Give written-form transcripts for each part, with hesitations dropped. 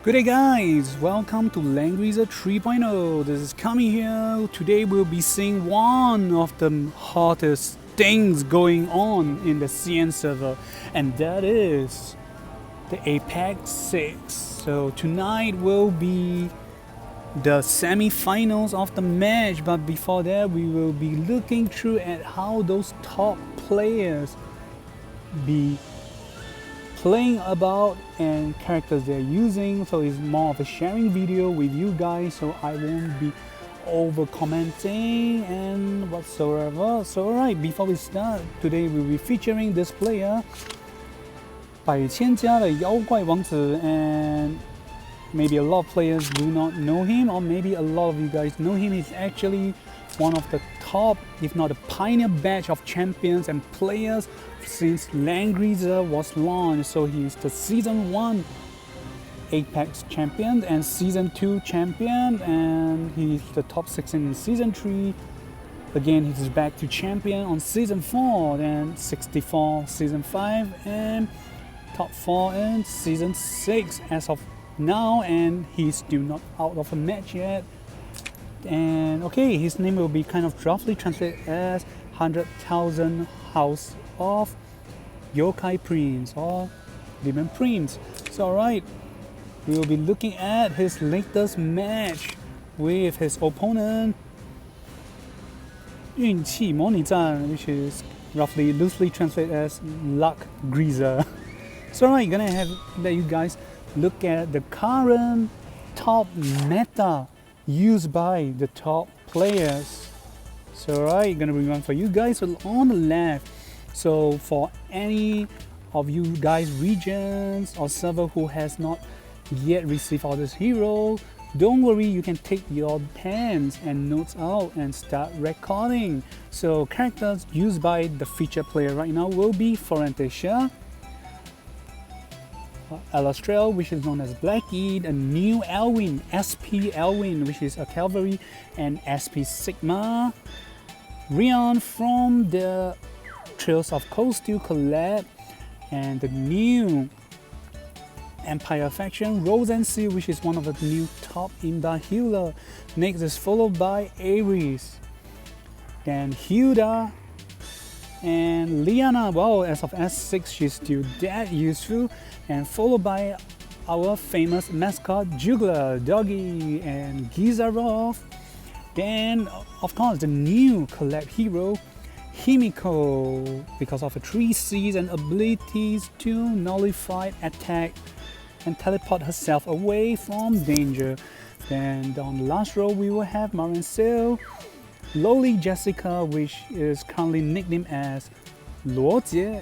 Good day guys, welcome to Langrisser 3.0. This is Kami here. Today we'll be seeing one of the hottest things going on in the CN server, and that is the Apex 6. So tonight will be the semi-finals of the match, but before that we will be looking through at how those top players be playing about and characters they're using. So it's more of a sharing video with you guys, so I won't be over commenting and whatsoever. So alright, before we start, today we'll be featuring this player 百千家的妖怪王子, and maybe a lot of players do not know him, or maybe a lot of you guys know him. He's actually one of the top, if not the pioneer batch of champions and players since Langrisser was launched. So he's the Season 1 Apex champion and Season 2 champion, and he's the top 16 in Season 3. Again, he's back to champion on Season 4, then 64 Season 5, and top 4 in Season 6 as of now, and he's still not out of a match yet. And okay, his name will be kind of roughly translated as 100,000 House of Yokai Prince or Demon Prince. So alright, we will be looking at his latest match with his opponent 运气模拟战, which is roughly loosely translated as Langrisser. So alright, gonna let you guys look at the current top meta used by the top players. So alright, gonna bring one for you guys. So on the left, so for any of you guys regions or server who has not yet received all this hero, don't worry, you can take your pens and notes out and start recording. So characters used by the featured player right now will be Forentisha, Alastrel, which is known as Blackie, a new Elwyn, SP Elwyn, which is a cavalry, and SP Sigma, Rion from the Trails of Cold Steel collab, and the new Empire faction, Rose and Seal, which is one of the new top Imba healer. Next is followed by Ares, then Hilda, and Liana. Well, as of S6, she's still that useful, and followed by our famous mascot Juggler, Doggy, and Gizarov. Then, of course, the new collab hero, Himiko, because of her 3 C's and abilities to nullify attack and teleport herself away from danger. Then on the last row, we will have Marin Seal, Lowly Jessica, which is currently nicknamed as Luo Jie.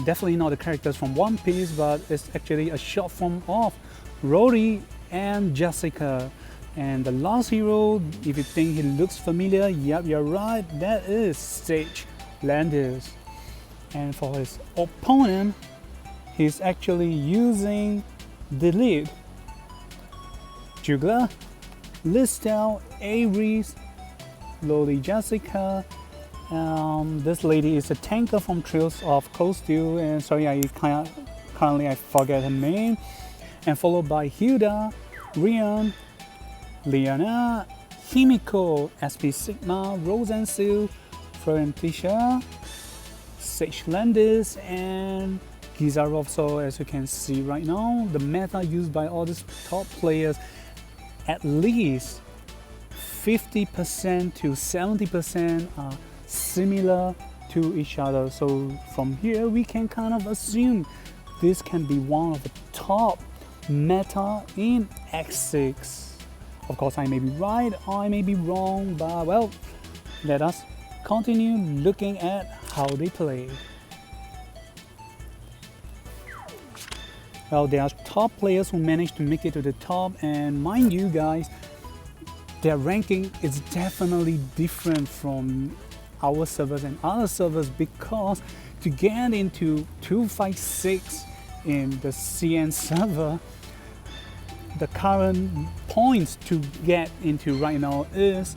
Definitely not the characters from One Piece, but it's actually a short form of Rory and Jessica. And the last hero, if you think he looks familiar, yep, you're right, that is Sage Landis. And for his opponent, he's actually using Delete, Juggler, Listel, Ares, Lowly Jessica. This lady is a tanker from Trails of Cold Steel, and sorry, currently I forget her name. And followed by Hilda, Rion, Liana, Himiko, SP Sigma, Rose and Seal, Florentisha, Sage Landis, and Gizarov. So as you can see right now, the meta used by all these top players, at least 50% to 70% are similar to each other. So from here we can kind of assume this can be one of the top meta in X6. Of course, I may be right, I may be wrong, but well, let us continue looking at how they play. Well, there are top players who managed to make it to the top, and mind you guys, their ranking is definitely different from our servers and other servers, because to get into 256 in the CN server, the current points to get into right now is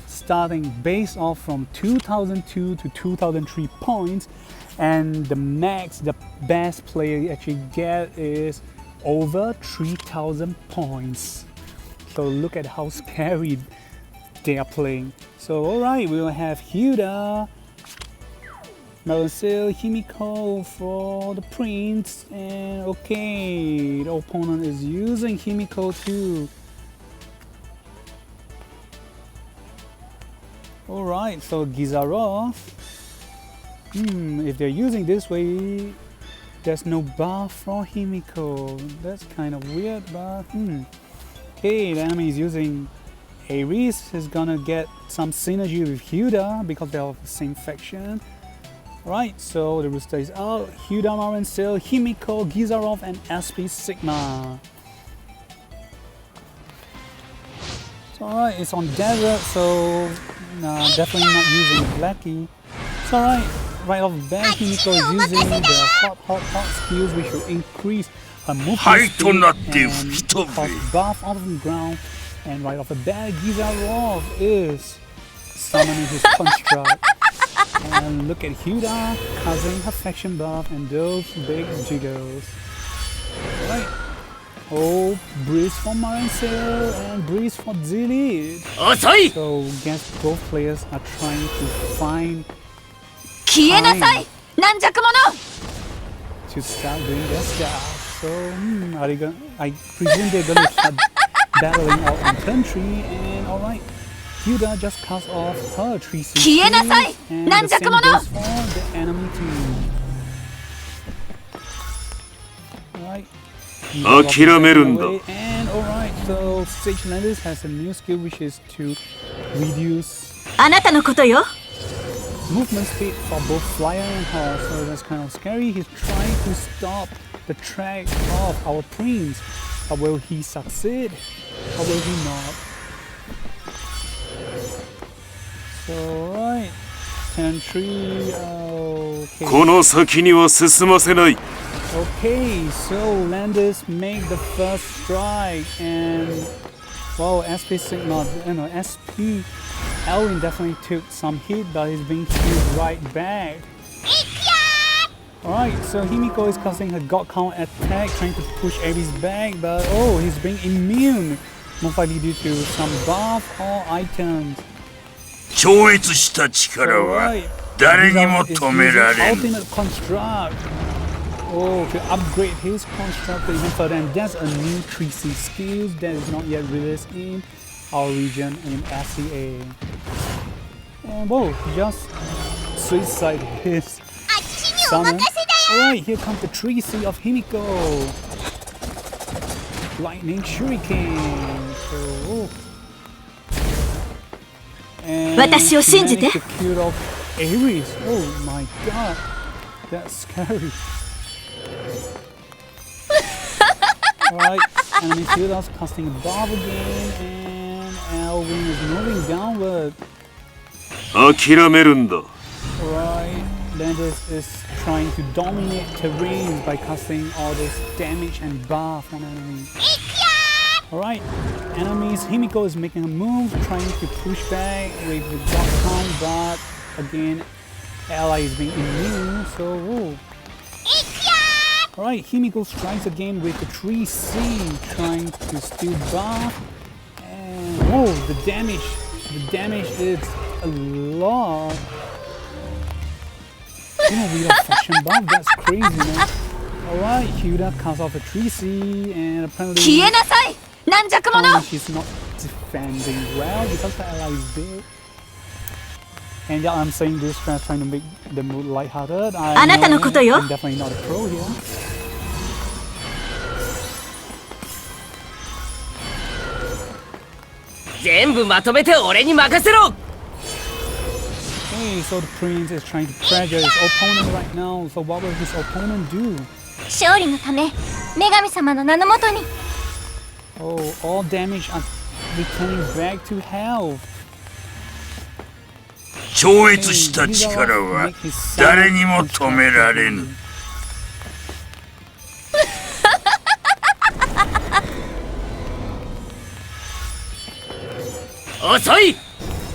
starting based off from 2002 to 2003 points, and the max the best player you actually get is over 3,000 points. So look at how scary they are playing. So alright, we will have Hyuda, Langrisser, Himiko for the prince, and okay, the opponent is using Himiko too. Alright, so Gizarov. If they're using this way, there's no buff for Himiko. That's kind of weird, but okay, the enemy is using Ares. He's gonna get some synergy with Hyuda because they're of the same faction. Right, so the rooster is out. Hyuda, Langrisser, Himiko, Gizarov, and SP Sigma. So, alright, it's on desert, so definitely not using Blackie. It's alright. Right off the bat, Himiko is using the hot skills which will increase her movement speed and cause buff out of the ground. And right off the bat, Gizarov is summoning his construct. And look at Hyuda causing her faction buff and those big jiggles. Right. Oh, breeze for Langrisser and breeze for Zilong. So guess both players are trying to find time to start doing their stuff. So are they gonna, I presume they're gonna start battling out on turn 3, and alright. Hyuda just cuts off her 3C and the same goes for the enemy team. Alright. And alright, so Sage Landis has a new skill which is to reduce movement speed for both flyer and horse, so that's kind of scary. He's trying to stop the track of our prince, but will he succeed or will he not? So right, 10-3, okay. Okay, so Landis make the first strike, and well, SP Sigma, SP Elwin definitely took some hit, but he's being hit right back. Alright, so Himiko is casting her God Count attack, trying to push Ares back, but oh, he's being immune, most likely due to some buff or items. Ultimate construct. Oh, to upgrade his construct even further, and that's a new 3C skill that is not yet released in our region in SCA. And whoa, he just suicide his summon. Alright, here comes the 3C of Himiko. Lightning Shuriken. So, and managed to kill off Ares. Oh my god, that's scary. Alright, enemy fielders casting a buff again, and Elwin is moving downward. Alright, Landis is trying to dominate terrains by casting all this damage and buff on enemies. Alright, enemies, Himiko is making a move, trying to push back with the God Count, but again, ally is being immune, so whoa. Alright, Himiko strikes again with the 3C, trying to steal buff, and whoa, the damage is a lot. We have faction buff, that's crazy, man. Alright, Hyuda cuts off a 3C, and apparently she's not defending well because the ally is big. And yeah, I'm saying this trying to make the mood lighthearted. I'm definitely not a pro here. Okay, so the prince is trying to pressure his opponent right now. So what will his opponent do? Oh, all damage are returning back to health.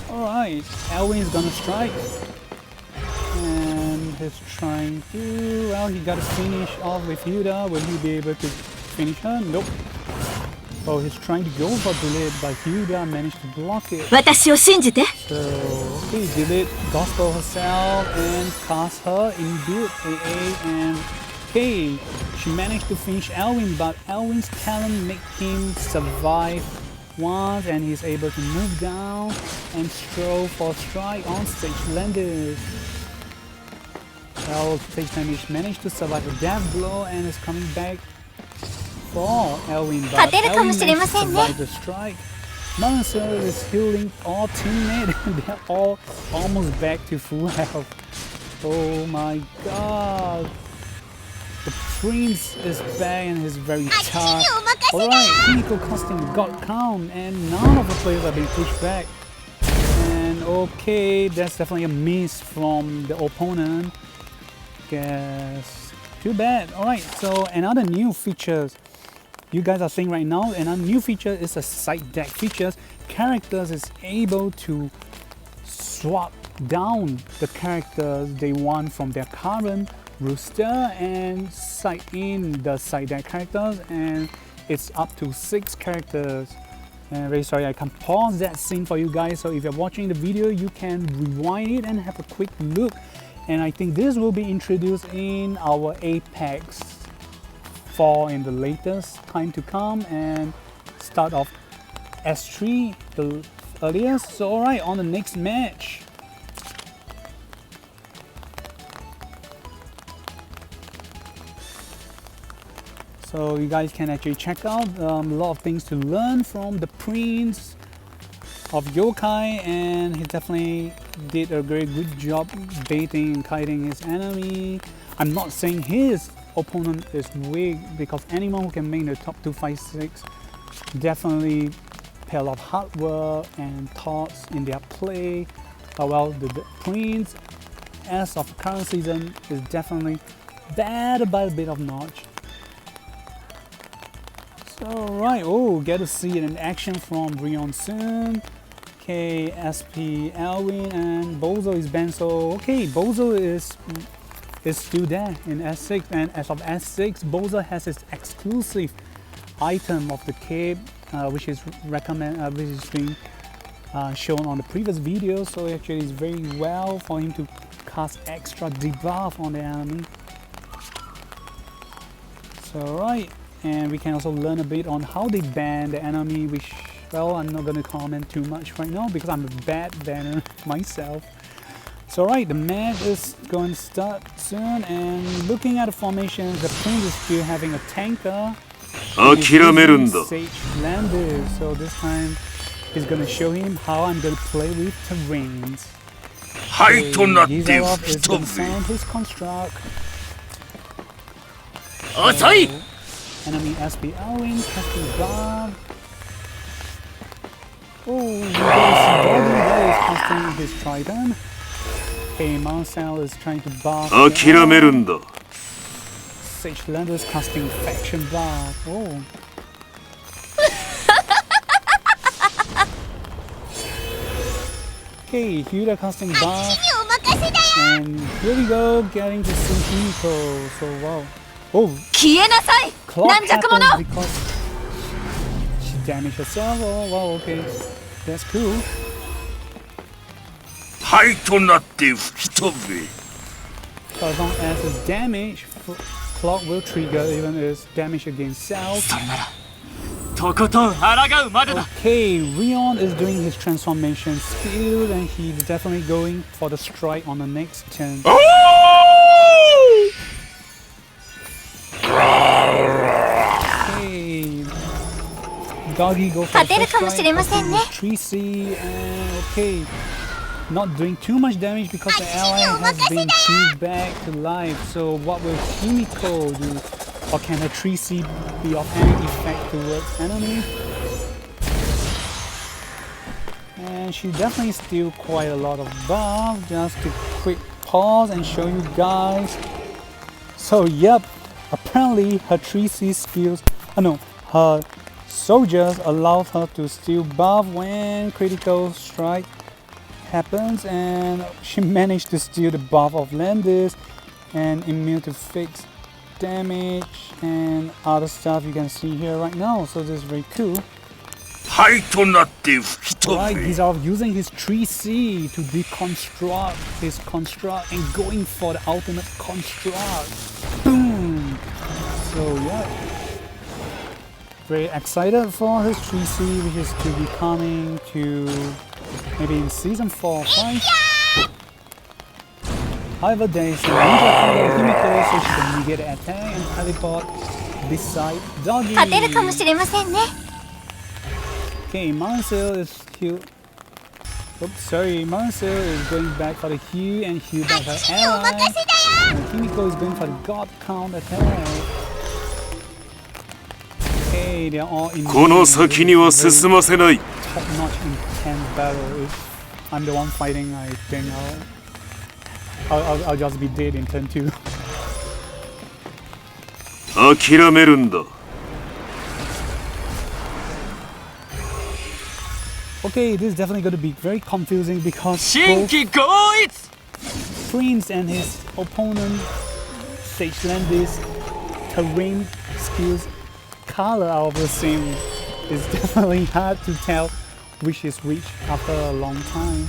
Alright, Elwin is gonna strike. And he's trying to, well, he got to finish off with Hyuda. Will he be able to finish her? Nope. Oh, he's trying to go for delete, but Hilda managed to block it. 私を信じて。 So, okay, delete gospel herself and cast her in build AA and okay, she managed to finish Elwin, but Elwin's talent made him survive once and he's able to move down and throw for strike on stage Landis. Well, stage damage managed to survive a death blow and is coming back for Elwin, but Elwin managed to survive the strike. Langrisser is healing all teammates and they're all almost back to full health. Oh my god. The prince is back and he's very tough. Alright, Himiko costing got count and none of the players are being pushed back. And okay, that's definitely a miss from the opponent. Guess too bad. Alright, so another new features you guys are seeing right now, another new feature is a side deck features. Characters is able to swap down the characters they want from their current roster and side in the side deck characters, and it's up to 6 characters. And very sorry I can't pause that scene for you guys, so if you're watching the video you can rewind it and have a quick look. And I think this will be introduced in our Apex 4 in the latest time to come and start of S3 the earliest. So alright, on the next match. So you guys can actually check out a lot of things to learn from the Prince of Yokai, and he definitely did a very good job baiting and kiting his enemy. I'm not saying his opponent is weak, because anyone who can make the top 256 definitely pay a lot of hard work and thoughts in their play. Well, the Prince as of current season is definitely better by a bit of notch. So right, oh, get to see it in action from Rion soon. Okay, SP Elwin and Bozo is banned, so okay, Bozo is still there in S6, and as of S6, Bozo has its exclusive item of the cape, which is being shown on the previous video. So actually, it's very well for him to cast extra debuff on the enemy. So right, and we can also learn a bit on how they ban the enemy, which, well, I'm not going to comment too much right now because I'm a bad banner myself. So right, the match is going to start soon, and looking at the formations, the Prince is still having a tanker. Sage Landis, so this time he's going to show him how I'm going to play with terrains. Gizalov is going to sound his construct. So, enemy SP Elwin casting guard. Oh, Bobby is casting his trident. Okay, Marcel is trying to buff. Sage Landis casting faction buff. Oh. Okay, Hilda casting buff. And here we go, getting to see Himiko. So wow. Oh, clock happened because she damaged herself. Oh wow, okay, that's cool. So as long as it's damage, clock will trigger even if damage against self. Okay, Rion is doing his transformation skill, and he's definitely going for the strike on the next turn. Doggy go for the first strike, 3C, and okay, not doing too much damage because the ally has been healed back to life. So what will Himiko do? Or can a 3C be of any effect towards enemy? And she definitely steals quite a lot of buff. Just to quick pause and show you guys. So yep, apparently her 3C skills, her soldiers allow her to steal buff when critical strike happens, and she managed to steal the buff of Landis and immune to fix damage and other stuff you can see here right now. So this is very cool. 灰となって吹き飛 Right, べ he's out using his 3C to deconstruct his construct and going for the ultimate construct. Boom! So yeah, very excited for his 3C, which is to be coming to maybe in season 4 or 5. However, there is a ninja called Himiko, so she can negate the attack and teleport beside Doggy. 勝てるかもしれませんね。 Okay, Marcel is heal. Oops, sorry, Marcel is going back for the heal and heal back her ally. And Himiko is going for the God count attack. Okay, they are all in. この先には進ませない Top-notch intense battle. If I'm the one fighting, I think I'll just be dead in turn 2. 諦めるんだ Okay, this is definitely going to be very confusing because 新 both 規合一 Prince and his opponent Sage Landis terrain skills color are the same. It's definitely hard to tell which is which after a long time.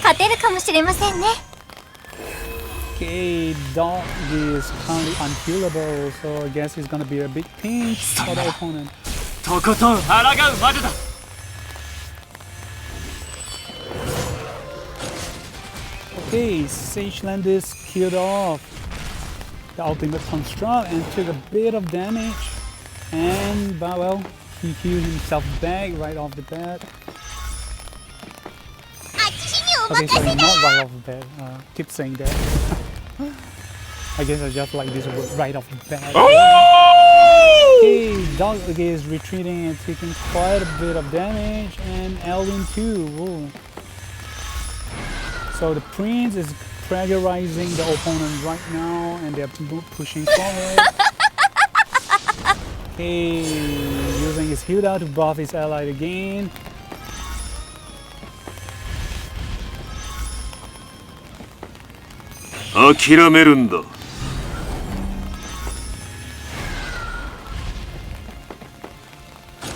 勝てるかもしれませんね。 Okay, Dog is currently unkillable, so I guess he's gonna be a big pinch for the opponent. とことん抗うまでだ Okay, Sage Landis killed off the ultimate construct and took a bit of damage. And, but well, he healed himself back right off the bat. Okay, sorry, not right off the bat. Keep saying that. I guess I just like this word, right off the bat. Okay, Dog again is retreating and taking quite a bit of damage, and Elwin too. Whoa. So the Prince is pressurizing the opponent right now, and they're pushing forward. Okay, using his Hilda to buff his ally again.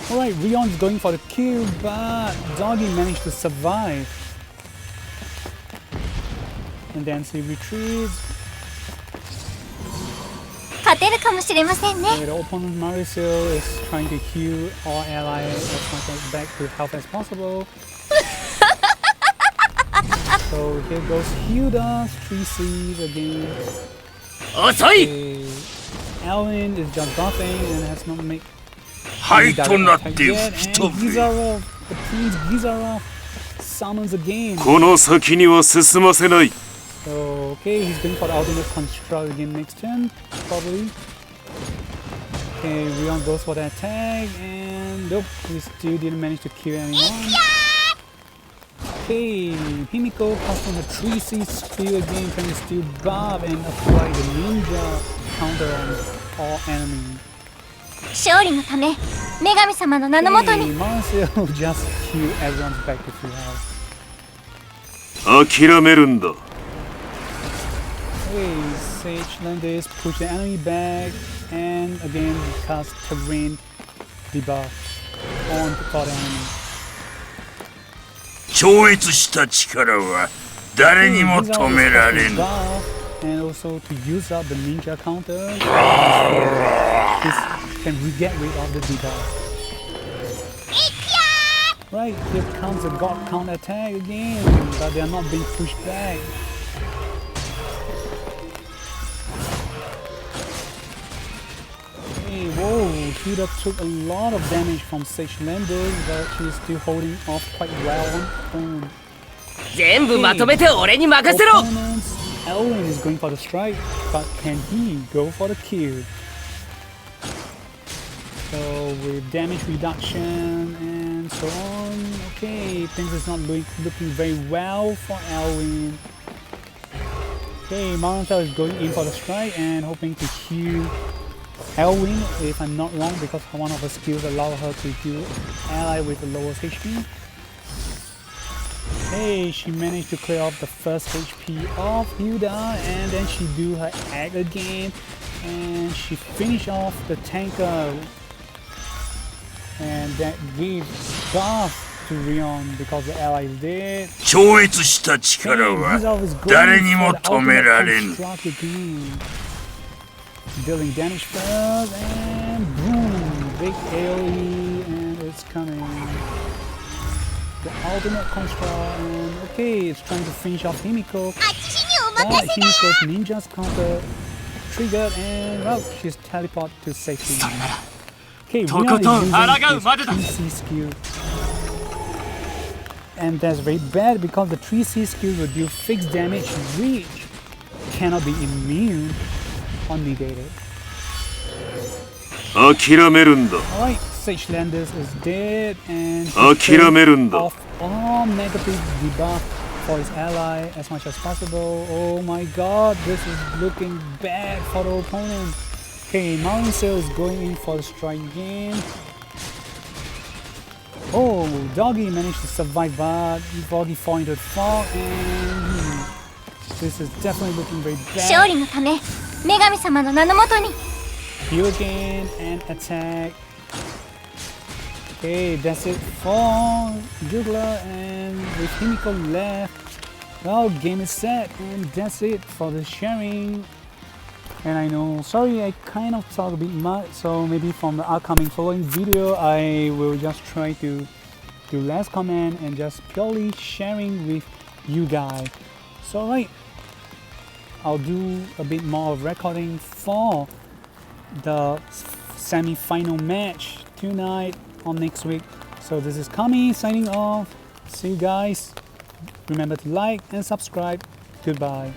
Alright, Rion's going for the kill, but Doggy managed to survive. And then she retreats. 勝てるかもしれませんね。 The opponent Maricel is trying to heal all allies as much as back to health as possible. So here goes Hilda, 3Cs again. 遅い Okay. Alvin is just buffing and has not made 灰となって yet. 吹き And 飛べ Gizarov, the Prince Gizarov summons again. この先には進ませない So okay, he's going for the ultimate construct again next turn, probably. Okay, Rion goes for the attack and nope, he still didn't manage to kill anyone. Okay, Himiko passed on the 3C skill again, trying to steal buff and apply the ninja counter on all enemies. 勝利のため、女神様の名のもと Hey, に。 Marcel just heal everyone's back to full health. 諦めるんだ Hey, Sage Landis push the enemy back and again cast terrain debuff on the enemy. 超越した力は誰にも止められん And also to use up the ninja counter, this can get rid of the debuff. Right, here comes the God count attack again, but they are not being pushed back. Hey, whoa, Hilda took a lot of damage from Sage Landis, but she's still holding off quite well on her own. 全部まとめて俺に任せろ Opponents, Elwin is going for the strike, but can he go for the kill? So with damage reduction and so on, okay, things is not looking very well for Elwin. Okay, Maranthal is going in for the strike and hoping to heal Elwin, if I'm not wrong, because one of her skills allow her to heal ally with the lowest HP. Hey, she managed to clear off the first HP of Hilda, and then she do her egg again, and she finished off the tanker, and that gave buff to Rion because the ally is dead. 超越した力 Hey, は he's always going 誰に for も the 止め ultimate られん construct again. Dealing damage first, and boom, big AoE, and it's coming. The ultimate construct, and okay, it's trying to finish off Himiko. あっちにお But 任せだ Himiko's ninja's counter triggered, and well, she's teleported to safety. Okay, To Rion is koton using haragau his made da. 3C skill. And that's very bad because the 3C skill will do fixed damage which cannot be immune or negated. 諦めるんだ Alright, Sage Landis is dead and諦めるんだ off all negative debuff for his ally as much as possible. Oh my god, this is looking bad for the opponent. Okay, Langrisser is going in for the strike again. Oh, Doggy managed to survive, but Doggy fall into the fog, and this is definitely looking very 勝 bad. 利のため女神様の名のもとに Heal again and attack. Okay, that's it for Juggler, and with Himiko left, well, game is set, and that's it for the sharing. And I know, sorry, I kind of talk a bit much, so maybe from the upcoming following video, I will just try to do less comment and just purely sharing with you guys. So right, I'll do a bit more of recording for the semi-final match tonight or next week. So this is Kami signing off. See you guys. Remember to like and subscribe. Goodbye.